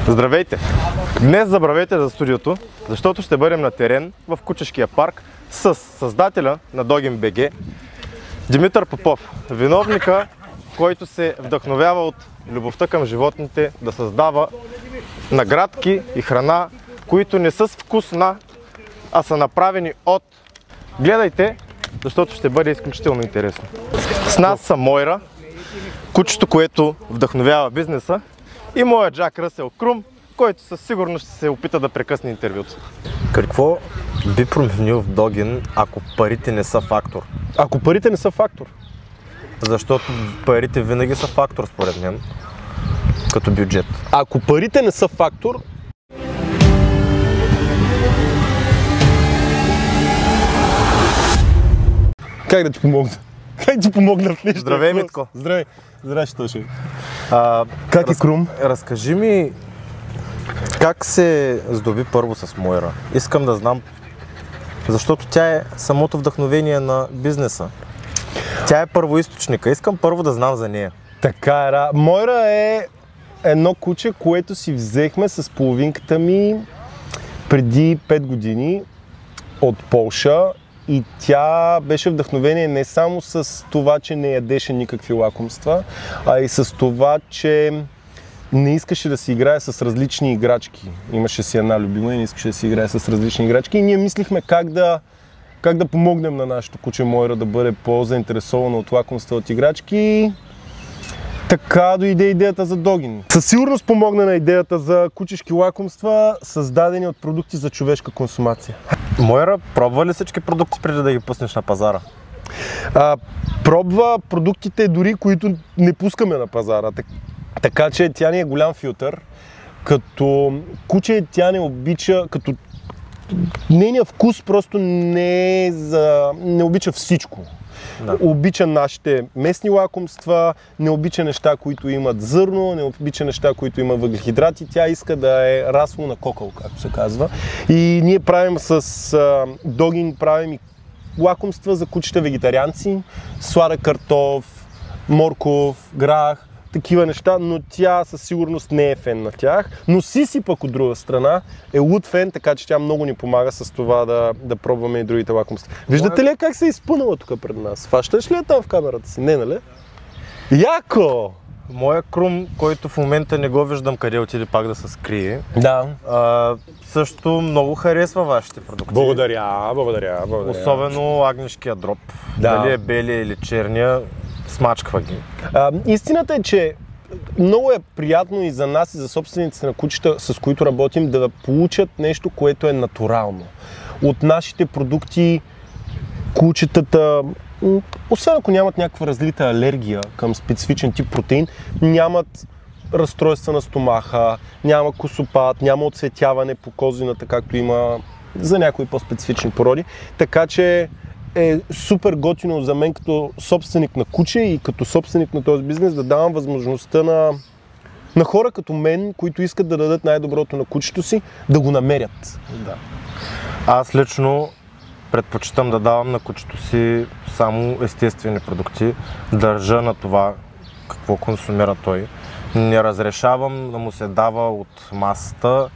Здравейте! Днес забравете за студиото, защото ще бъдем на терен в Кучешкия парк с създателя на Dogin.bg Димитър Попов, виновника, който се вдъхновява от любовта към животните да създава наградки и храна, които не са с вкусна, а са направени от... Гледайте, защото ще бъде изключително интересно. С нас са Мойра, кучето, което вдъхновява бизнеса, и моят Джак Ръсел Крум, който със сигурност ще се опита да прекъсне интервюто. Какво би променил в Dogin, ако парите не са фактор? Ако парите не са фактор? Защото парите винаги са фактор, според мен, като бюджет. Ако парите не са фактор... Как да ти помогна? Как ти помогна в нещо? Здравей, Митко! Здравей! Здравей, Штоше! Как е Крум? Разкажи ми как се здоби първо с Мойра. Искам да знам, защото тя е самото вдъхновение на бизнеса. Тя е първоизточника. Искам първо да знам за нея. Така е. Мойра е едно куче, което си взехме с половинката ми преди 5 години от Полша. И тя беше вдъхновение не само с това, че не ядеше никакви лакомства, а и с това, че не искаше да си играе с различни играчки. Имаше си една любима и не искаше да си играе с различни играчки. И ние мислихме как да помогнем на нашето куче Мойра да бъде по-заинтересована от лакомства, от играчки. Така дойде идеята за Dogin. Със сигурност помогна на идеята за кучешки лакомства, създадени от продукти за човешка консумация. Мойра пробва ли всички продукти преди да ги пуснеш на пазара? Пробва продуктите дори, които не пускаме на пазара. Така че тя ни е голям филтър. Като куче тя не обича, като нейният вкус просто не обича всичко. Да. Обича нашите местни лакомства, не обича неща, които имат зърно, не обича неща, които имат въглехидрати. Тя иска да е расло на кокъл, както се казва. И ние правим с Dogin, правим и лакомства за кучета вегетарианци, сладък картоф, морков, грах, такива неща, но тя със сигурност не е фен на тях. Но Сиси пък от друга страна е луд фен, така че тя много ни помага с това да пробваме и другите лакомства. Виждате ли как се е изпънала тук пред нас? Фащаш ли я там в камерата си? Не, нали? Яко! Моя Крум, който в момента не го виждам къде отиде пак да се скрие. Да. Също много харесва вашите продукти. Благодаря. Особено агнешкия дроп. Да. Дали е белия или черния, смачква ги. Истината е, че много е приятно и за нас, и за собствениците на кучета, с които работим, да получат нещо, което е натурално. От нашите продукти кучетата, освен ако нямат някаква разлита алергия към специфичен тип протеин, нямат разстройства на стомаха, няма косопат, няма оцветяване по козината, както има за някои по-специфични породи. Така че е супер готино за мен като собственик на куче и като собственик на този бизнес да давам възможността на хора като мен, които искат да дадат най-доброто на кучето си, да го намерят. Да. Аз лично предпочитам да давам на кучето си само естествени продукти. Държа на това какво консумира той. Не разрешавам да му се дава от масата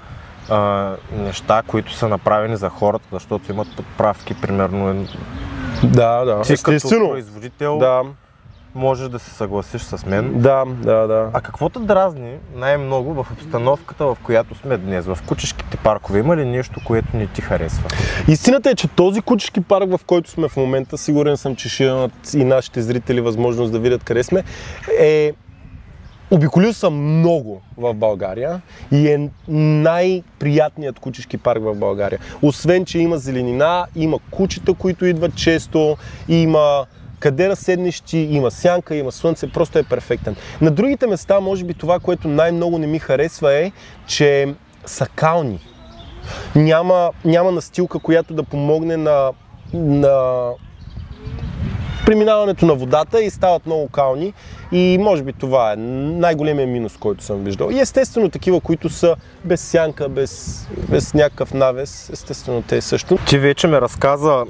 неща, които са направени за хората, защото имат подправки, примерно. Да, ти естествено. Като производител можеш да се съгласиш с мен. Да. А какво те дразни най-много в обстановката, в която сме днес? В кучешките паркове има ли нещо, което не ти харесва? Истината е, че този кучешки парк, в който сме в момента, сигурен съм, че ще имат и нашите зрители възможност да видят къде сме, обиколил съм много в България и е най-приятният кучешки парк в България. Освен, че има зеленина, има кучета, които идват често, има къде разседнещи, има сянка, има слънце, просто е перфектен. На другите места, може би това, което най-много не ми харесва е, че са кални. Няма настилка, която да помогне на преминаването на водата и стават много кални и може би това е най-големият минус, който съм виждал. И естествено такива, които са без сянка, без някакъв навес, естествено те също. Ти вече ме разказа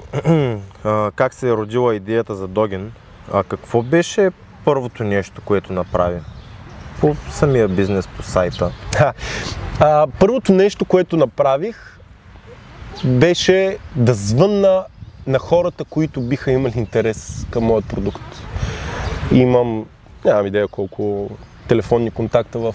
как се е родила идеята за Dogin. А какво беше първото нещо, което направи по самия бизнес, по сайта? Първото нещо, което направих, беше да звънна на хората, които биха имали интерес към моят продукт. Имам, нямам идея колко телефонни контакта в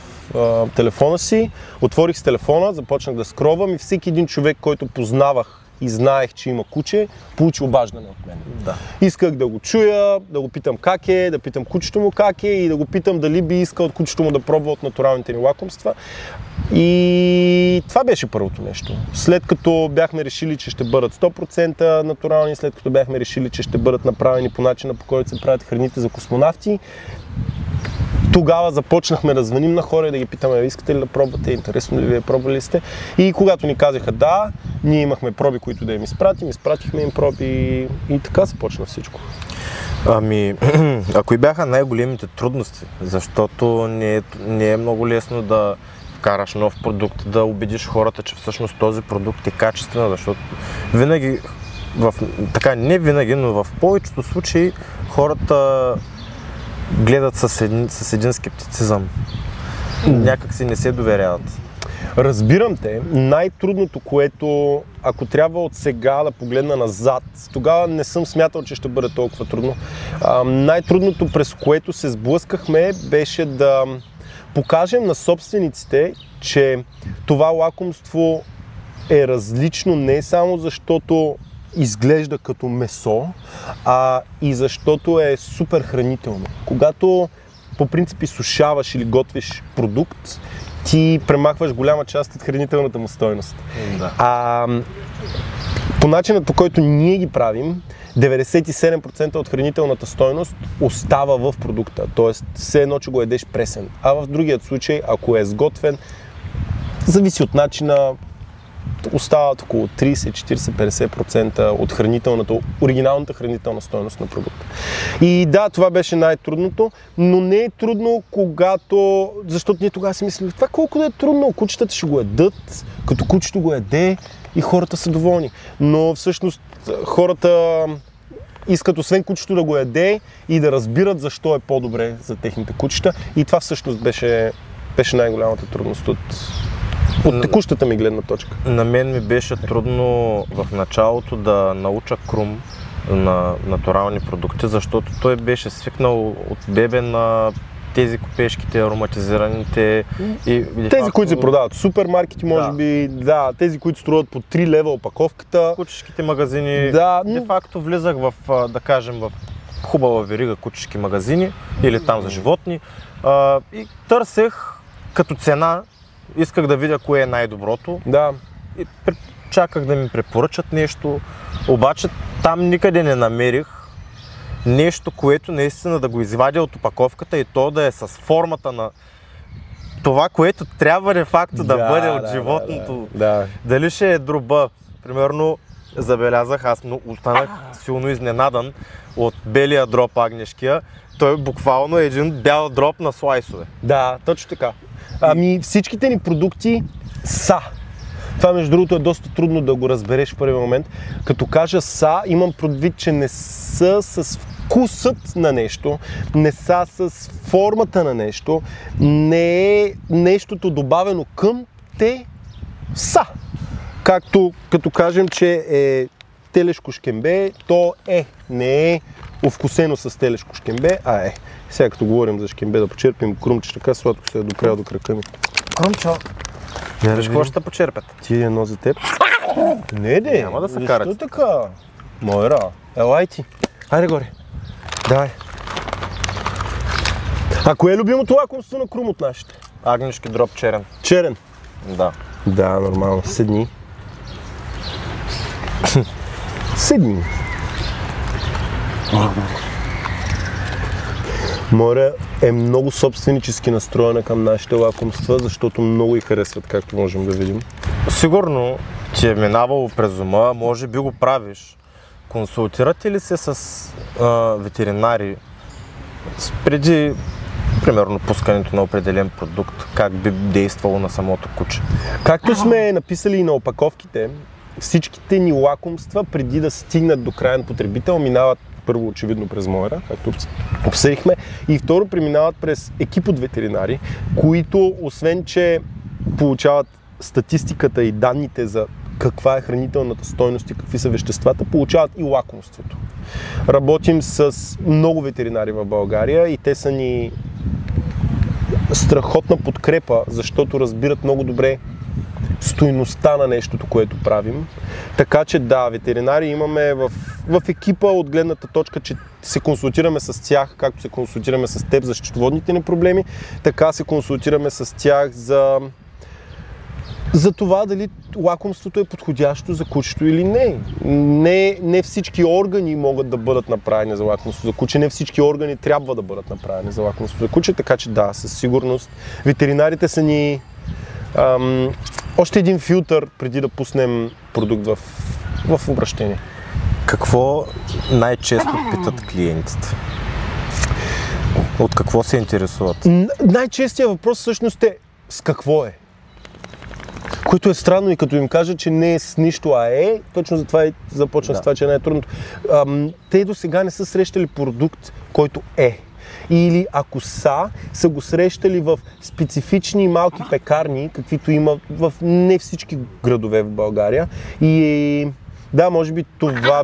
телефона си. Отворих с телефона, започнах да скровам и всеки един човек, който познавах и знаех, че има куче, получи обаждане от мен. Да. Исках да го чуя, да го питам как е, да питам кучето му как е и да го питам дали би искал от кучето му да пробва от натуралните ни лакомства. И това беше първото нещо. След като бяхме решили, че ще бъдат 100% натурални, след като бяхме решили, че ще бъдат направени по начина, по който се правят храните за космонавти, тогава започнахме да звъним на хора и да ги питаме, искате ли да пробвате, интересно ли вие, пробвали сте? И когато ни казаха да, ние имахме проби, които да им изпратихме им проби и така започна всичко. Ами, а кои бяха най-големите трудности? Защото не е много лесно да вкараш нов продукт, да убедиш хората, че всъщност този продукт е качествен, защото винаги, не винаги, но в повечето случаи хората гледат с един скептицизъм. Някак си не се доверяват. Разбирам те. Най-трудното, което, ако трябва от сега да погледна назад, тогава не съм смятал, че ще бъде толкова трудно. Най-трудното, през което се сблъскахме, беше да покажем на собствениците, че това лакомство е различно не само защото изглежда като месо, а и защото е супер хранително. Когато по принцип сушаваш или готвиш продукт, ти премахваш голяма част от хранителната му стойност. Да. По начинът, по който ние ги правим, 97% от хранителната стойност остава в продукта. Тоест, все едно, че го едеш пресен. А в другият случай, ако е сготвен, зависи от начина, остават около 30, 40, 50% от оригиналната хранителна стойност на продукта. И да, това беше най-трудното, но не е трудно, защото ние тогава си мислили, това колко да е трудно, кучетата ще го ядат, като кучето го яде и хората са доволни. Но всъщност хората искат освен кучето да го яде и да разбират защо е по-добре за техните кучета. И това всъщност беше най-голямата трудност от текущата ми гледна точка. На мен ми беше трудно в началото да науча Крум на натурални продукти, защото той беше свикнал от бебе на тези купешките, ароматизираните тези, които се продават в супермаркети, може би, да, тези, които струват по 3 лева опаковката. Кучешките магазини, да, де-факто влизах в, да кажем, в хубава верига кучешки магазини или там за животни и търсех като цена, исках да видя кое е най-доброто. Да. И чаках да ми препоръчат нещо, обаче там никъде не намерих нещо, което наистина да го извадя от опаковката и то да е с формата на това, което трябва де-факто да бъде от животното. Да. Дали ще е дроба. Примерно забелязах, аз останах силно изненадан от белия дроб агнешкия. Той буквално е един бял дроб на слайсове. Да, точно така. Всичките ни продукти са. Това, между другото, е доста трудно да го разбереш в първи момент. Като кажа са, имам предвид, че не са с вкусът на нещо, не са с формата на нещо, не е нещото добавено към, те са. Като кажем, че е телешко шкембе, то не е овкусено с телешко шкембе, а е. Сега като говорим за шкембе, да почерпим крумче, така сладко се допря до крака ми. Крумчо! Виж какво ще почерпят? Ти едно за теб. Не де! Няма да се карат. Защо така? Мойра, елай ти. Айде горе. Давай. А кое е любимото лакомство на Крум от нашите? Агнешки дроб черен. Черен? Да. Да, нормално. Седни. Седни. Мойра е много собственически настроена към нашите лакомства, защото много ѝ харесват, както можем да видим. Сигурно ти е минавало през ума, може би го правиш. Консултирате ли се с ветеринари преди, примерно, пускането на определен продукт, как би действало на самото куче? Както сме написали и на опаковките, всичките ни лакомства, преди да стигнат до краен потребител, минават първо очевидно през Мойра, както обсъдихме, и второ преминават през екип от ветеринари, които освен, че получават статистиката и данните за каква е хранителната стойност и какви са веществата, получават и лакомството. Работим с много ветеринари в България и те са ни страхотна подкрепа, защото разбират много добре стойността на нещото, което правим. Така че да, ветеринари имаме в екипа от гледната точка, че се консултираме с тях, както се консултираме с теб за счетоводните ни проблеми, така се консултираме с тях за това дали лакомството е подходящо за кучето или не. Не всички органи могат да бъдат направени за лакомство за куче, не всички органи трябва да бъдат направени за лакомство за куче, така че да, със сигурност. Ветеринарите са ни още един филтър преди да пуснем продукт в обращение. Какво най-често питат клиентите? От какво се интересуват? Най-честият въпрос всъщност е с какво е. Което е странно и като им кажа, че не е с нищо, а е, точно затова започна с това, че е най-трудното. Те до сега не са срещали продукт, който е. Или ако са го срещали в специфични малки пекарни, каквито има в не всички градове в България. И да, може би това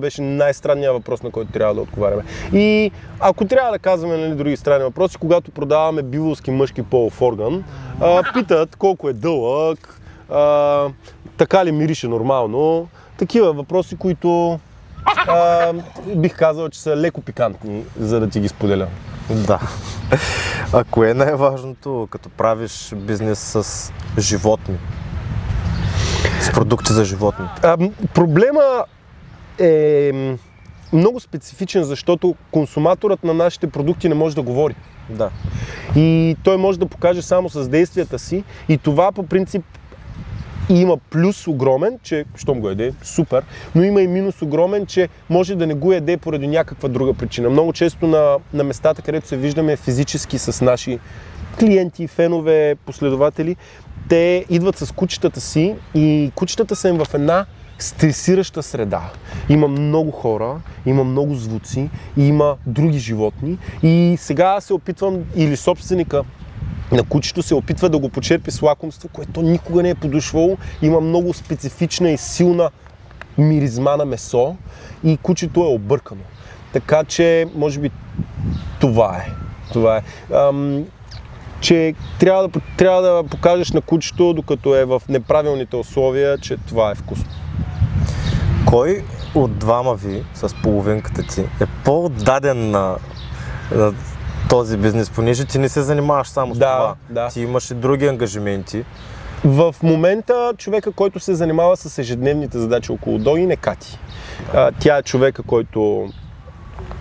беше най-странният въпрос, на който трябва да отговаряме. И ако трябва да казваме други странни въпроси, когато продаваме биволски мъжки полов орган, питат колко е дълъг, така ли мирише нормално. Такива въпроси, които бих казал, че са леко пикантни, за да ти ги споделя. Да. А кое е най-важното, като правиш бизнес с животни? С продукти за животни? Проблема е много специфичен, защото консуматорът на нашите продукти не може да говори. Да. И той може да покаже само с действията си и това по принцип има плюс огромен, че щом го яде, супер, но има и минус огромен, че може да не го яде поради някаква друга причина. Много често на местата, където се виждаме физически с наши клиенти, фенове, последователи, те идват с кучетата си и кучетата са им в една стресираща среда. Има много хора, има много звуци, има други животни и сега се опитвам, или собственика на кучето се опитва да го почерпи с лакомство, което никога не е подушвало. Има много специфична и силна миризма на месо и кучето е объркано. Така че, може би, това е. Че трябва да покажеш на кучето, докато е в неправилните условия, че това е вкусно. Кой от двама ви с половинката ти е по-отдаден на този бизнес, понеже ти не се занимаваш само с това. Да. Ти имаш и други ангажименти. В момента човека, който се занимава с ежедневните задачи около Догин е Кати. Тя е човека, който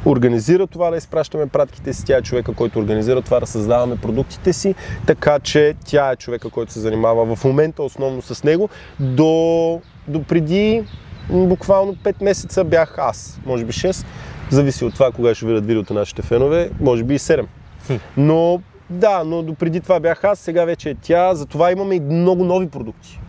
организира това да изпращаме пратките си, тя е човека, който организира това да създаваме продуктите си, така че тя е човека, който се занимава в момента основно с него. До преди буквално 5 месеца бях аз, може би 6, зависи от това кога ще видят видеото нашите фенове, може би и 7. Но до преди това бях аз, сега вече е тя, затова имаме и много нови продукти.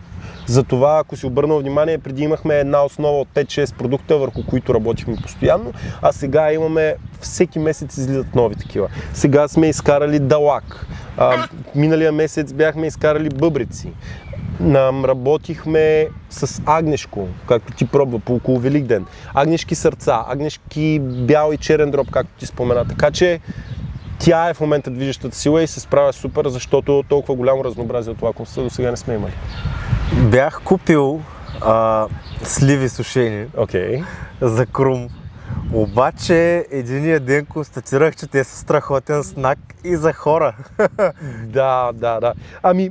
Затова, ако си обърнал внимание, преди имахме една основа от 5-6 продукта, върху които работихме постоянно, а сега имаме всеки месец излизат нови такива. Сега сме изкарали далак, миналия месец бяхме изкарали бъбрици. Работихме с агнешко, както ти пробва по около Великден. Агнешки сърца, агнешки бял и черен дроб, както ти спомена. Така че тя е в момента движещата сила и се справя супер, защото толкова голямо разнообразие от лакомства до сега не сме имали. Бях купил сливи сушени за Крум. Обаче единия ден констатирах, че те са страхотен снак и за хора. Да. Ами,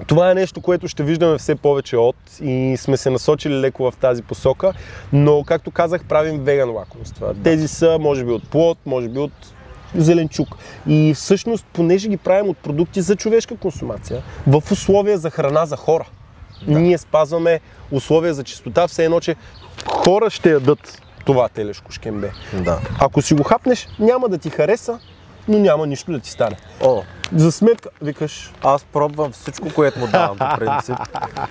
това е нещо, което ще виждаме все повече и сме се насочили леко в тази посока, но както казах, правим веган лакомства. Тези са може би от плод, може би от зеленчук. И всъщност, понеже ги правим от продукти за човешка консумация, в условия за храна за хора. Ние спазваме условия за чистота, все едно, че хора ще ядат това телешко шкембе. Ако си го хапнеш, няма да ти хареса, но няма нищо да ти стане. За сметка, викаш... Аз пробвам всичко, което му давам по принцип.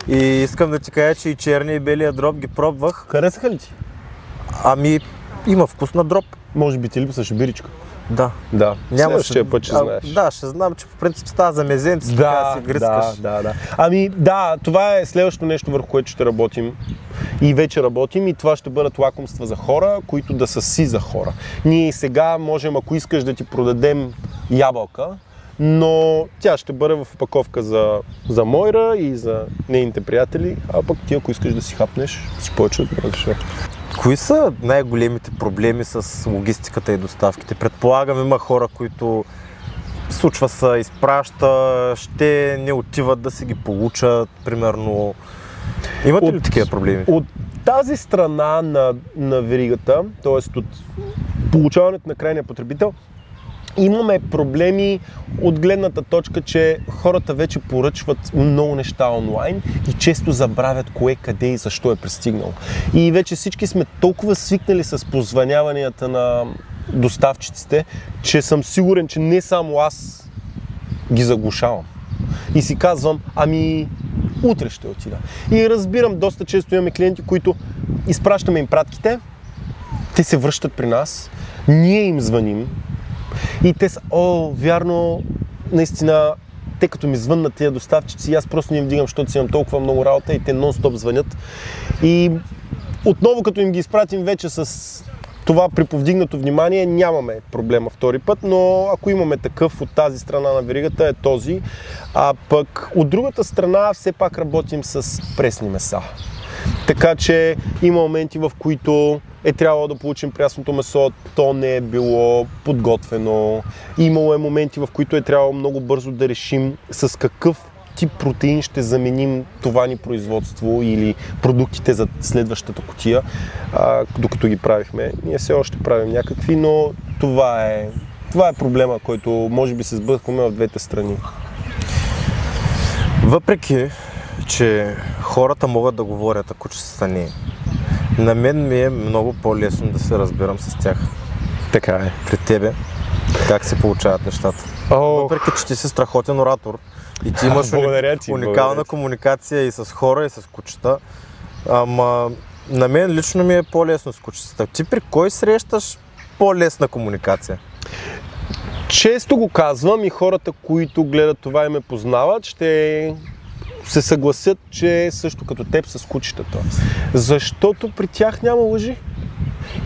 И искам да ти кажа, че и черния и белия дроб ги пробвах. Харесаха ли ти? Ами, има вкус на дроб. Може би ти липсваше биричка. Да. Да, следващия път ще знаеш. Да, ще знам, че по принцип става за мезенци, така си грискаш. Да. Ами да, това е следващото нещо, върху което ще работим. И вече работим, и това ще бъдат лакомства за хора, които да са си за хора. Ние сега можем, ако искаш, да ти продадем ябълка, но тя ще бъде в опаковка за Мойра и за нейните приятели, а пък ти, ако искаш да си хапнеш, си повече да бъдеш. Кои са най-големите проблеми с логистиката и доставките? Предполагам, има хора, които случва се, изпраща, ще не отиват да си ги получат, примерно. Имате ли такива проблеми? От тази страна на веригата, т.е. от получаването на крайния потребител, имаме проблеми от гледната точка, че хората вече поръчват много неща онлайн и често забравят кое, къде и защо е пристигнал. И вече всички сме толкова свикнали с позвъняванията на доставчиците, че съм сигурен, че не само аз ги заглушавам. И си казвам, ами утре ще отида. И разбирам, доста често имаме клиенти, които изпращаме им пратките, те се връщат при нас, ние им звъним и те са, вярно, наистина, те като ми звъннат тия доставчици, аз просто не им вдигам, защото си имам толкова много работа и те нон-стоп звънят. И отново, като им ги изпратим вече с това при повдигнато внимание, нямаме проблема втори път, но ако имаме такъв от тази страна на веригата, е този. А пък от другата страна все пак работим с пресни меса. Така че има моменти, в които е трябвало да получим прясното месо, то не е било подготвено. Имало е моменти, в които е трябвало много бързо да решим с какъв тип протеин ще заменим това ни производство или продуктите за следващата кутия, докато ги правихме. Ние все още правим някакви, но това е проблема, който може би се сблъскваме в двете страни. Въпреки че хората могат да говорят, ако че са не, на мен ми е много по-лесно да се разбирам с тях. Така е. При тебе, как се получават нещата. Въпреки че ти си страхотен оратор и ти имаш уникална комуникация и с хора, и с кучета, ама на мен лично ми е по-лесно с кучетата. Ти при кой срещаш по-лесна комуникация? Често го казвам и хората, които гледат това и ме познават, ще се съгласят, че също като теб с кучетата. Защото при тях няма лъжи.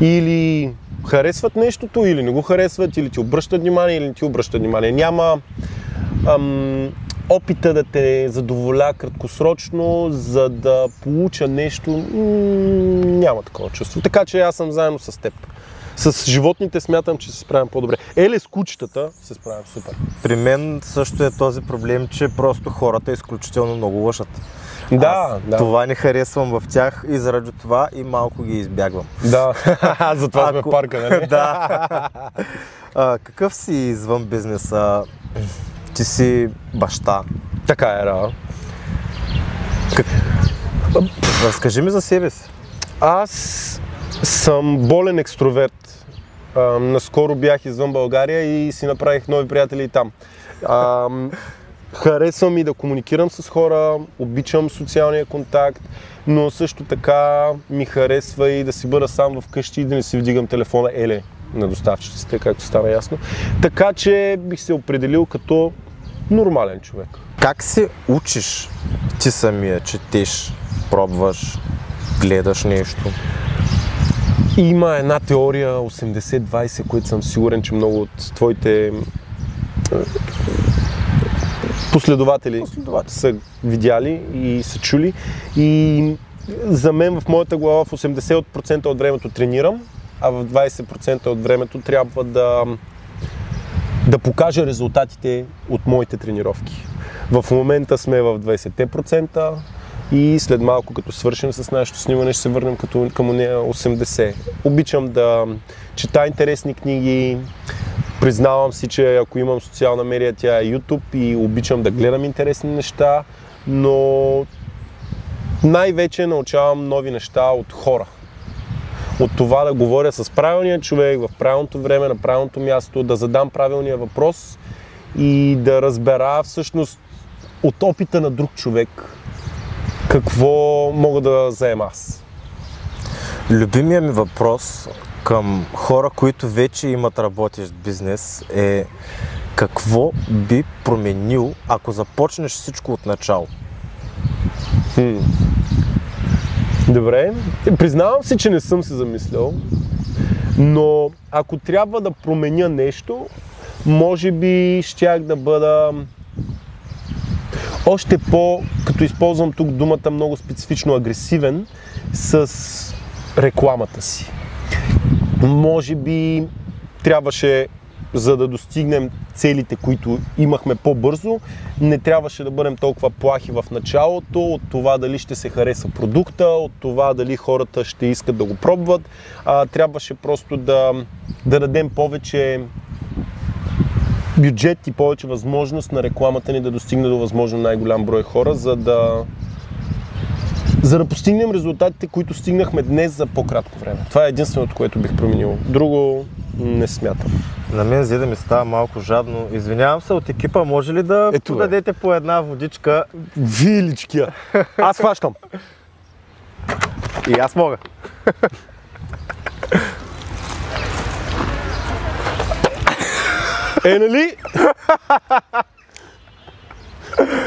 Или харесват нещото, или не го харесват, или ти обръщат внимание, или не ти обръщат внимание. Няма опита да те задоволя краткосрочно, за да получа нещо. Няма такова чувство. Така че аз съм заедно с теб. С животните смятам, че се справям по-добре. С кучетата се справям супер. При мен също е този проблем, че просто хората изключително много лъжат. Да. Това не харесвам в тях и заради това и малко ги избягвам. Да, затова сме в парка, нали? Да. Какъв си извън бизнеса? Ти си баща. Така е, да. Разкажи ми за себе си. Аз съм болен екстроверт. Наскоро бях извън България и си направих нови приятели и там. Харесвам и да комуникирам с хора, обичам социалния контакт, но също така ми харесва и да си бъда сам вкъщи и да не си вдигам телефона на доставчиците, както стана ясно. Така че бих се определил като нормален човек. Как се учиш ти самия? Четеш, пробваш, гледаш нещо? Има една теория 80-20, която съм сигурен, че много от твоите последователи са видяли и са чули. И за мен в моята глава в 80% от времето тренирам, а в 20% от времето трябва да покажа резултатите от моите тренировки. В момента сме в 20% и след малко, като свършим с нашето снимане, ще се върнем към нея 80%. Обичам да чета интересни книги, признавам си, че ако имам социална медия, тя е YouTube и обичам да гледам интересни неща, но най-вече научавам нови неща от хора. От това да говоря с правилния човек, в правилното време, на правилното място, да задам правилния въпрос и да разбера всъщност от опита на друг човек какво мога да заема аз. Любимият ми въпрос към хора, които вече имат работещ бизнес е: какво би променил, ако започнеш всичко от начало? Добре, признавам си, че не съм се замислял, но ако трябва да променя нещо, може би щях да бъда още като използвам тук думата много специфично, агресивен с рекламата си. Може би трябваше, за да достигнем целите, които имахме по-бързо, не трябваше да бъдем толкова плахи в началото от това дали ще се хареса продукта, от това дали хората ще искат да го пробват. Трябваше просто да дадем повече бюджет и повече възможност на рекламата ни да достигне до възможно най-голям брой хора, за да постигнем резултатите, които стигнахме днес за по-кратко време. Това е единственото, което бих променил. Друго не смятам. На мен взе да ми става малко жадно. Извинявам се от екипа, може ли да подадете по една водичка? Виличкия! Аз хващам! И аз мога. Нали?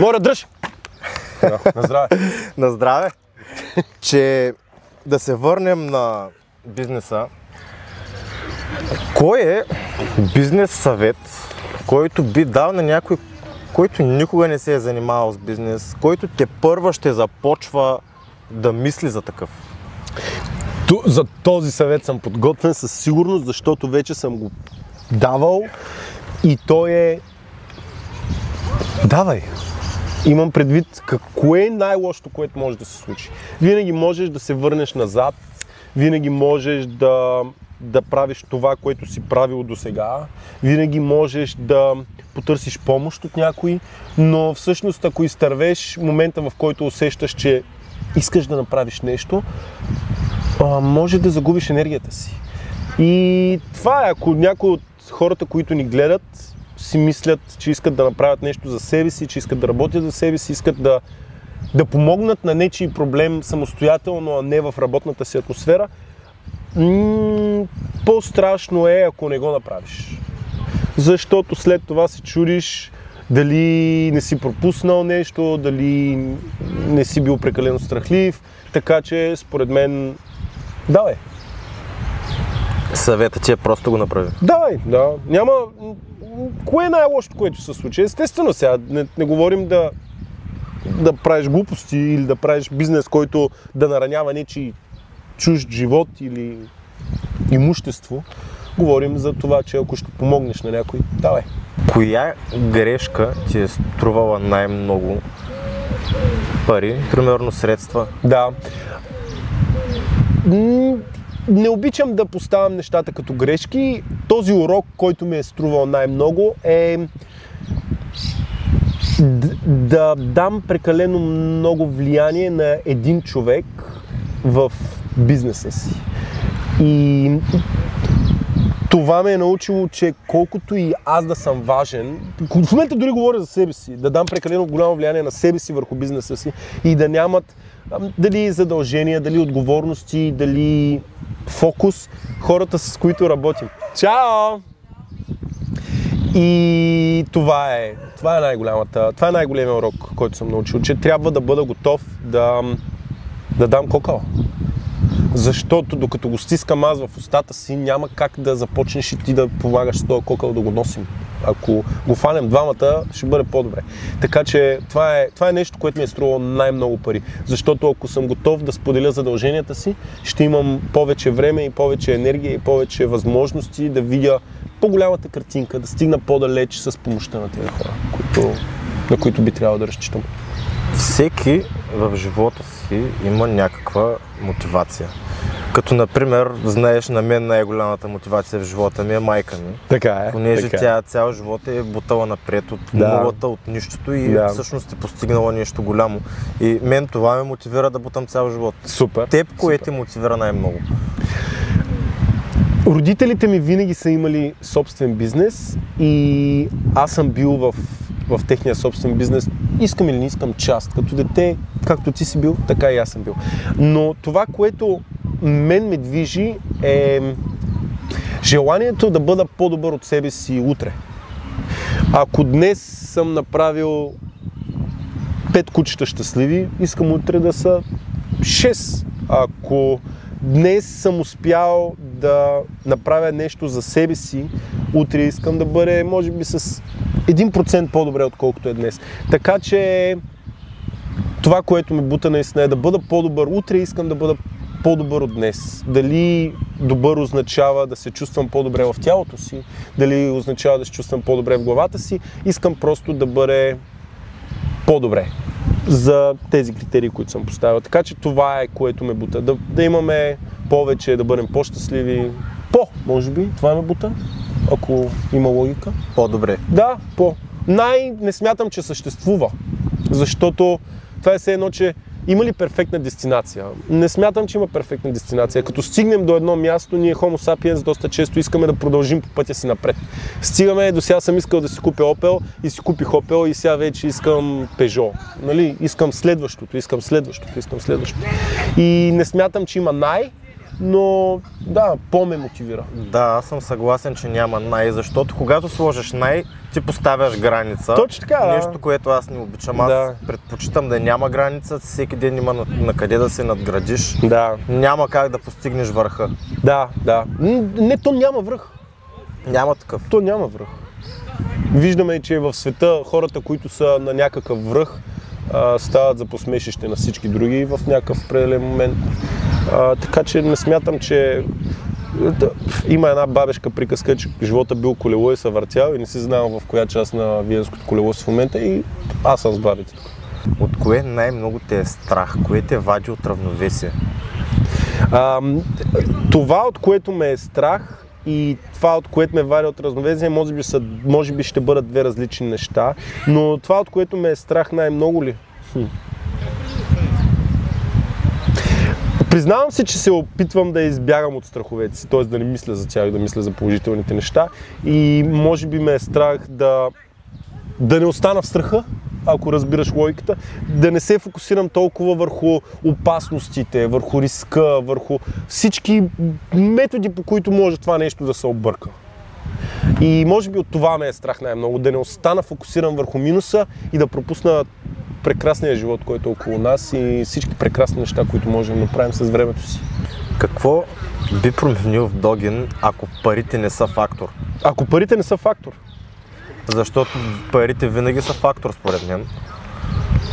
Моля, дръж! На здраве! На здраве! Че да се върнем на бизнеса. Кой е бизнес съвет, който би дал на някой, който никога не се е занимавал с бизнес, който тепърва ще започва да мисли за такъв? За този съвет съм подготвен със сигурност, защото вече съм го давал и той е: давай! Имам предвид какво е най-лошото, което може да се случи. Винаги можеш да се върнеш назад, винаги можеш да правиш това, което си правил досега, винаги можеш да потърсиш помощ от някой, но всъщност ако изтървеш момента, в който усещаш, че искаш да направиш нещо, може да загубиш енергията си. И това е, ако някой от хората, които ни гледат, си мислят, че искат да направят нещо за себе си, че искат да работят за себе си, искат да помогнат на нечий проблем самостоятелно, а не в работната си атмосфера, по-страшно е, ако не го направиш. Защото след това се чудиш дали не си пропуснал нещо, дали не си бил прекалено страхлив, така че според мен давай. Съветът ти е просто го направи. Давай, да. Няма... Кое е най-лошото, което се случи? Естествено сега, не говорим да правиш глупости или да правиш бизнес, който да наранява нечий чужд живот или имущество. Говорим за това, че ако ще помогнеш на някой, давай. Коя грешка ти е струвала най-много пари, примерно средства? Да. Не обичам да поставям нещата като грешки. Този урок, който ми е струвал най-много, е да дам прекалено много влияние на един човек в бизнеса си. И това ме е научило, че колкото и аз да съм важен, в момента дори говоря за себе си, да дам прекалено голямо влияние на себе си върху бизнеса си и да нямат дали задължения, дали отговорности, дали фокус хората, с които работим. Чао! И това е най-големият урок, който съм научил, че трябва да бъда готов да дам кокала. Защото докато го стискам аз в устата си, няма как да започнеш и ти да помагаш с този кокал да го носим. Ако го фанем двамата, ще бъде по-добре. Така че това е нещо, което ми е струвало най-много пари. Защото ако съм готов да споделя задълженията си, ще имам повече време и повече енергия и повече възможности да видя по-голямата картинка, да стигна по-далеч с помощта на тези хора, на които би трябвало да разчитам. Всеки в живота си има някаква мотивация. Като, например, знаеш, на мен най-голямата мотивация в живота ми е майка ми. Така е. Понеже тя цял живот е бутала напред от нулата, от нищото и всъщност е постигнала нещо голямо. И мен това ме мотивира да бутам цял живот. Супер. Теб, кое те мотивира най-много? Родителите ми винаги са имали собствен бизнес и аз съм бил в техния собствен бизнес. Искам или не искам част. Като дете, както ти си бил, така и аз съм бил. Но това, което мен ме движи, е Желанието да бъда по-добър от себе си утре. Ако днес съм направил 5 кучета щастливи, искам утре да са 6. Ако днес съм успял да направя нещо за себе си, утре искам да бъде, може би, с 1% по-добре, отколкото е днес. Така че това, което ме бута наистина е да бъда по-добър. Утре искам да бъда по-добър от днес. Дали добър означава да се чувствам по-добре в тялото си, дали означава да се чувствам по-добре в главата си, искам просто да бъде по-добре за тези критерии, които съм поставил. Така че това е, което ме бута. Да имаме повече, да бъдем по-щастливи. Може би, това ме бута, ако има логика. По-добре. Да, не смятам, че съществува, защото това е все едно, че има ли перфектна дестинация? Не смятам, че има перфектна дестинация. Като стигнем до едно място, ние Homo sapiens доста често искаме да продължим по пътя си напред. Стигаме, до сега съм искал да си купя Opel и си купих Opel и сега вече искам Peugeot. Нали? Искам следващото. И не смятам, че има но да, по-ме мотивира. Да, аз съм съгласен, че няма защото когато сложиш ти поставяш граница. Точно така, да. Нещо, което аз не обичам. Аз предпочитам да няма граница, всеки ден има на къде да се надградиш. Да. Няма как да постигнеш върха. Да. Не, то няма връх. Няма такъв. То няма връх. Виждаме, че в света хората, които са на някакъв връх, стават за посмешище на всички други в някакъв определен момент. Така че не смятам, че има една бабешка приказка, че живота бил колело и се въртял и не си знал в коя част на Виенското колело си в момента и аз съм с бабите тук. От кое най-много те е страх? Кое те вади от равновесие? Това, от което ме е страх и това, от което ме вади от равновесие, може би ще бъдат две различни неща, но това, от което ме е страх най-много ли? Признавам се, че се опитвам да избягам от страховете си, т.е. да не мисля за тях, да мисля за положителните неща и може би ме е страх да не остана в страха, ако разбираш логиката, да не се фокусирам толкова върху опасностите, върху риска, върху всички методи, по които може това нещо да се обърка. И може би от това ме е страх най-много, да не остана фокусиран върху минуса и да пропусна прекрасния живот, който е около нас и всички прекрасни неща, които можем да направим с времето си. Какво би променил в Догин, ако парите не са фактор? Ако парите не са фактор? Защото парите винаги са фактор, според мен,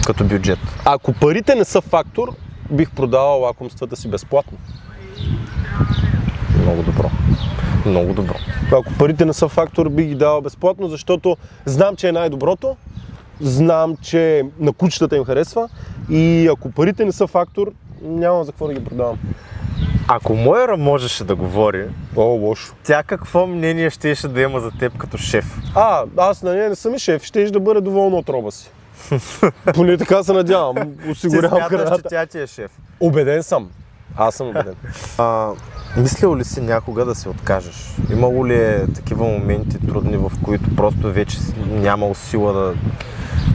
като бюджет. Ако парите не са фактор, бих продавал лакомствата си безплатно. Много добро. Ако парите не са фактор, бих ги давал безплатно, защото знам, че е най-доброто, знам, че на кучетата им харесва и ако парите не са фактор, няма за какво да ги продавам. Ако Мойра можеше да говори, лошо. Тя какво мнение щеше да има за теб като шеф? Аз на нея не съм и шеф, щеше да бъде доволна от роба си. Поне така се надявам. Осигурявам храната. Ти смяташ, че тя ти е шеф? Убеден съм. Аз съм убеден. Мислил ли си някога да се откажеш? Имало ли такива моменти трудни, в които просто вече нямал сила да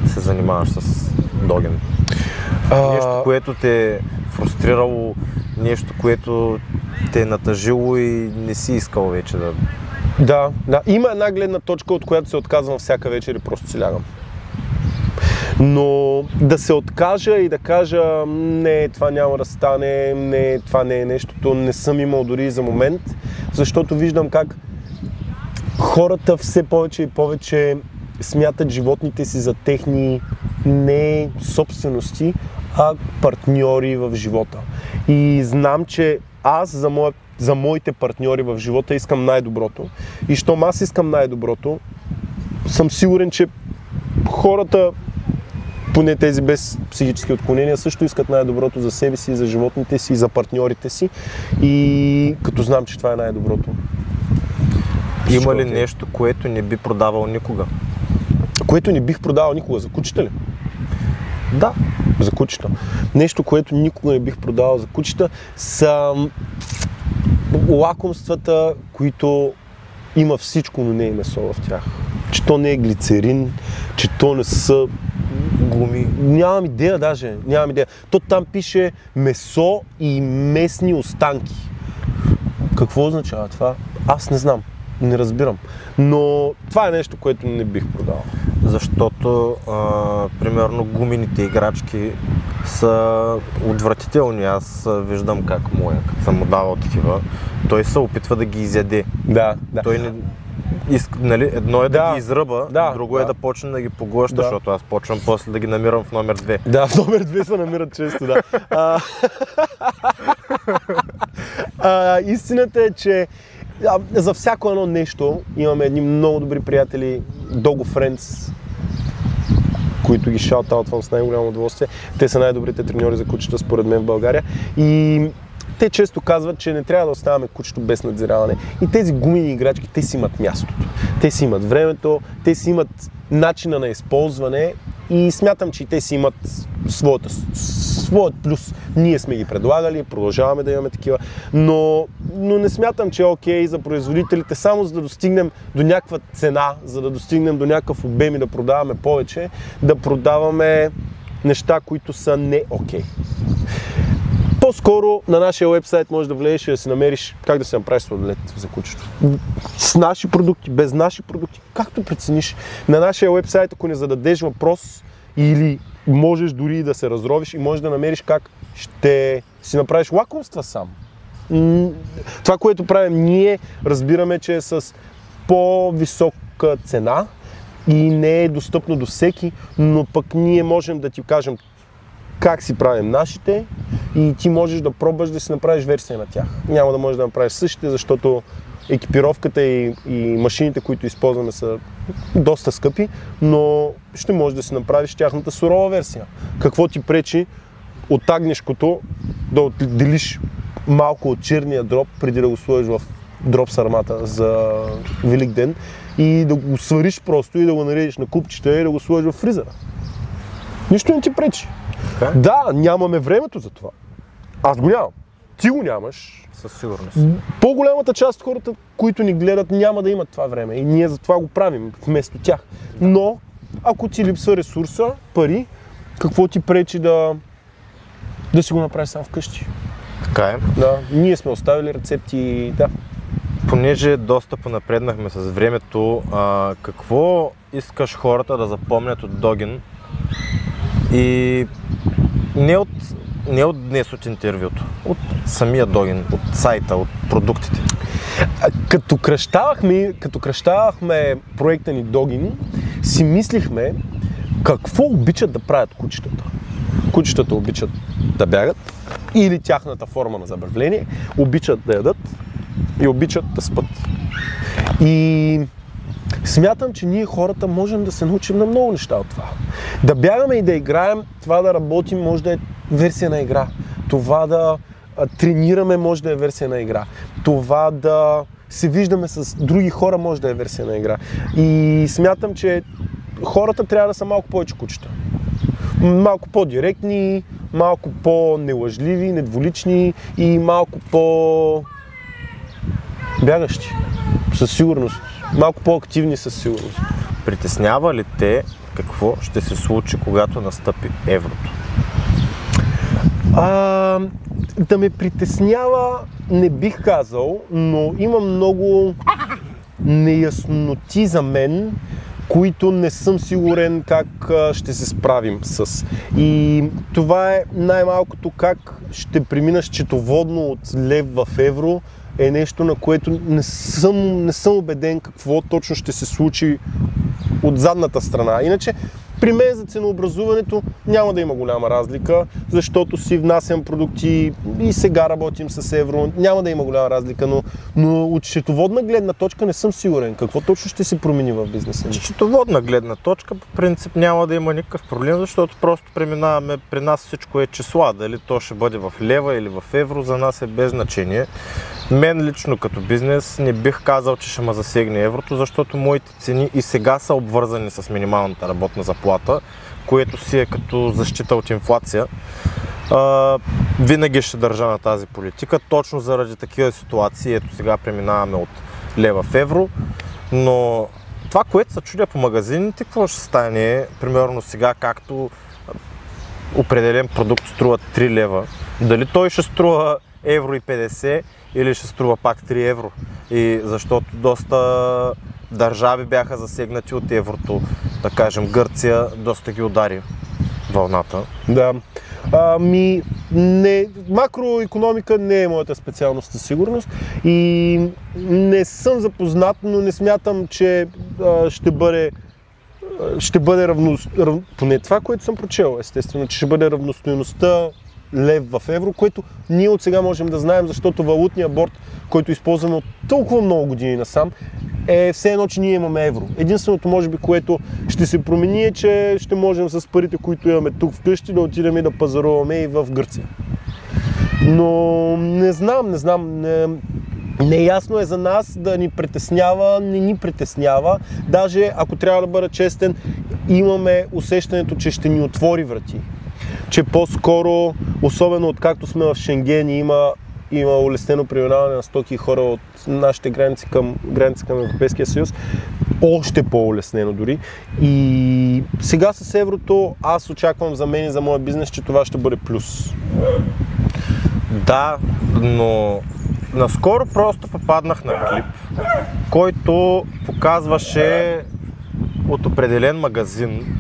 се занимаваш с Догин? Нещо, което те е фрустрирало, нещо, което те е натъжило и не си искал вече да... Да. Има една гледна точка, от която се отказвам всяка вечер и просто си лягам. Но да се откажа и да кажа, не, това няма да стане, не, това не е нещото, не съм имал дори за момент, защото виждам как хората все повече и повече смятат животните си за техни не собствености, а партньори в живота. И знам, че аз за моите партньори в живота искам най-доброто. И щом аз искам най-доброто, съм сигурен, че хората, поне тези без психически отклонения, също искат най-доброто за себе си, за животните си, за партньорите си. И като знам, че това е най-доброто. Има ли нещо, което не би продавал никога? Което не бих продавал никога? За кучета ли? Да. За кучета. Нещо, което никога не бих продавал за кучета, са лакомствата, които има всичко, но не е месо в тях. Че то не е глицерин, че то не са гуми. Нямам идея даже. То там пише месо и местни останки. Какво означава това? Аз не знам, не разбирам. Но това е нещо, което не бих продавал. Защото, примерно, гумените играчки са отвратителни. Аз виждам как моя, като съм му давал такива, той се опитва да ги изяде. Да. Той не... нали, едно е да ги изръба, друго е да почне да ги поглъща, защото аз почвам после да ги намирам в номер 2. Да, в номер 2 се намират често, да. Истината е, че за всяко едно нещо имаме едни много добри приятели, Dogo Friends, които ги шаутаутвам с най-голямо удоволствие. Те са най-добрите треньори за кучета според мен в България. И те често казват, че не трябва да оставяме кучето без надзираване. И тези гумени играчки, те си имат мястото. Те си имат времето, те си имат начина на използване и смятам, че и те си имат своят плюс. Ние сме ги предлагали, продължаваме да имаме такива, но не смятам, че е окей за производителите, само за да достигнем до някаква цена, за да достигнем до някакъв обем и да продаваме повече, да продаваме неща, които са не окей. По-скоро на нашия уебсайт можеш да влезеш и да си намериш как да се направиш сладолед за кучето. С наши продукти, без наши продукти, както прецениш. На нашия уебсайт, ако не зададеш въпрос или можеш дори да се разровиш и можеш да намериш как ще си направиш лакомства сам. Това, което правим ние, разбираме, че е с по-висока цена и не е достъпно до всеки, но пък ние можем да ти кажем как си правим нашите и ти можеш да пробваш да си направиш версия на тях. Няма да можеш да направиш същите, защото екипировката и машините, които използваме, са доста скъпи, но ще можеш да си направиш тяхната сурова версия. Какво ти пречи от агнешкото да отделиш малко от черния дроб, преди да го сложиш в дроб сармата за Велик ден и да го свариш просто и да го нарежеш на купчета и да го сложиш в фризера. Нищо не ти пречи. Okay. Да, нямаме времето за това. Аз го нямам. Ти го нямаш. Със сигурност. По-голямата част от хората, които ни гледат, няма да имат това време и ние за това го правим вместо тях. Но, ако ти липсва ресурса, пари, какво ти пречи да си го направиш сам вкъщи? Така е. Да, ние сме оставили рецепти, да. Понеже доста понапреднахме с времето, какво искаш хората да запомнят от Догин? И не от днес от интервюто, от самия Догин, от сайта, от продуктите. Като кръщавахме проекта ни Догин, си мислихме какво обичат да правят кучетата. Кучетата обичат да бягат или тяхната форма на забавление, обичат да ядат и обичат да спят. И смятам, че ние хората можем да се научим на много неща от това. Да бягаме и да играем, това да работим може да е версия на игра. Това да тренираме може да е версия на игра. Това да се виждаме с други хора може да е версия на игра. И смятам, че хората трябва да са малко повече кучета. Малко по-директни, малко по-нелъжливи, недвулични и малко по-бягащи. Със сигурност. Малко по-активни със сигурност. Притеснява ли те какво ще се случи, когато настъпи еврото? Да ме притеснява не бих казал, но има много неясноти за мен, които не съм сигурен как ще се справим с. И това е най-малкото как ще премина счетоводно от лев в евро, е нещо, на което не съм убеден какво точно ще се случи от задната страна. Иначе при мен за ценообразуването няма да има голяма разлика, защото си внасям продукти и сега работим с евро, няма да има голяма разлика, но от счетоводна гледна точка не съм сигурен какво точно ще се промени в бизнеса. От счетоводна гледна точка по принцип няма да има никакъв проблем, защото просто преминаваме, при нас всичко е числа, дали то ще бъде в лева или в евро, за нас е без значение. Мен лично като бизнес не бих казал, че ще ме засегне еврото, защото моите цени и сега са обвързани с минималната работна заплата, което си е като защита от инфлация. Винаги ще държа на тази политика, точно заради такива ситуации. Ето сега преминаваме от лева в евро, но това, което се чудя по магазините, какво ще стане, примерно сега, както определен продукт струва 3 лева, дали той ще струва евро и 50 или ще струва пак 3 евро. И защото доста държави бяха засегнати от еврото, да кажем Гърция, доста ги удари вълната. Да. Макроекономика не е моята специалност със сигурност и не съм запознат, но не смятам, че ще бъде поне това, което съм прочел, естествено, че ще бъде равностойността лев в евро, което ние от сега можем да знаем, защото валутният борд, който използваме от толкова много години насам, е все едно, че ние имаме евро. Единственото, може би, което ще се промени е, че ще можем с парите, които имаме тук вкъщи, да отидем и да пазаруваме и в Гърция. Но не знам. Неясно е за нас да ни притеснява, не ни притеснява. Даже, ако трябва да бъда честен, имаме усещането, че ще ни отвори врати. Че по-скоро, особено откакто сме в Шенген и има улеснено преминаване на стоки и хора от нашите граници към Европейския съюз, още по-улеснено дори. И сега с еврото аз очаквам за мен и за моя бизнес, че това ще бъде плюс. Да, но наскоро просто попаднах на клип, който показваше от определен магазин.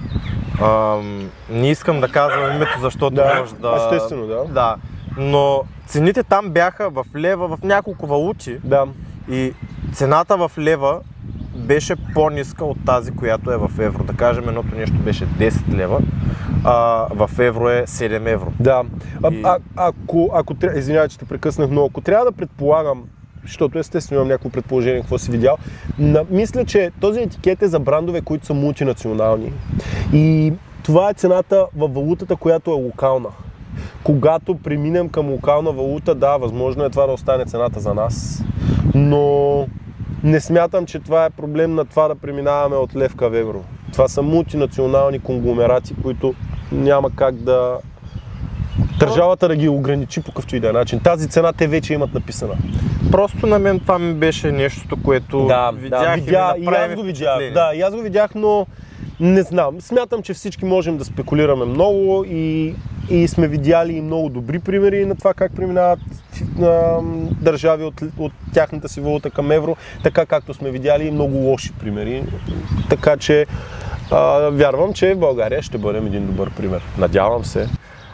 Не искам да казвам името, защото може да... Естествено, да. Да, но цените там бяха в лева, в няколко валути. Да. И цената в лева беше по-ниска от тази, която е в евро. Да кажем, едното нещо беше 10 лева, а в евро е 7 евро. Да. Извинявай, че те прекъснах, но ако трябва да предполагам, защото естествено имам някакво предположение, какво си видял, мисля, че този етикет е за брандове, които са мултинационални. И това е цената във валутата, която е локална. Когато преминем към локална валута, да, възможно е това да остане цената за нас, но не смятам, че това е проблем на това да преминаваме от лев към евро. Това са мултинационални конгломерати, които няма как да... държавата да ги ограничи по какъвто и да е начин. Тази цена те вече имат написана. Просто на мен това ми беше нещото, което видях и аз го видях. Да, и аз го видях, но не знам. Смятам, че всички можем да спекулираме много и сме видяли много добри примери на това как преминават държави от тяхната си валута към евро, така както сме видяли и много лоши примери. Така че вярвам, че в България ще бъдем един добър пример. Надявам се.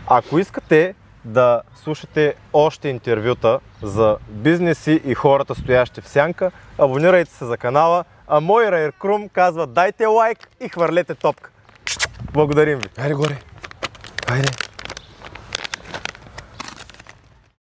Ако искате да слушате още интервюта за бизнеси и хората, стоящи в сянка, абонирайте се за канала, а мой Раир Крум казва: дайте лайк и хвърлете топка. Благодарим ви. Хайде горе. Хайде.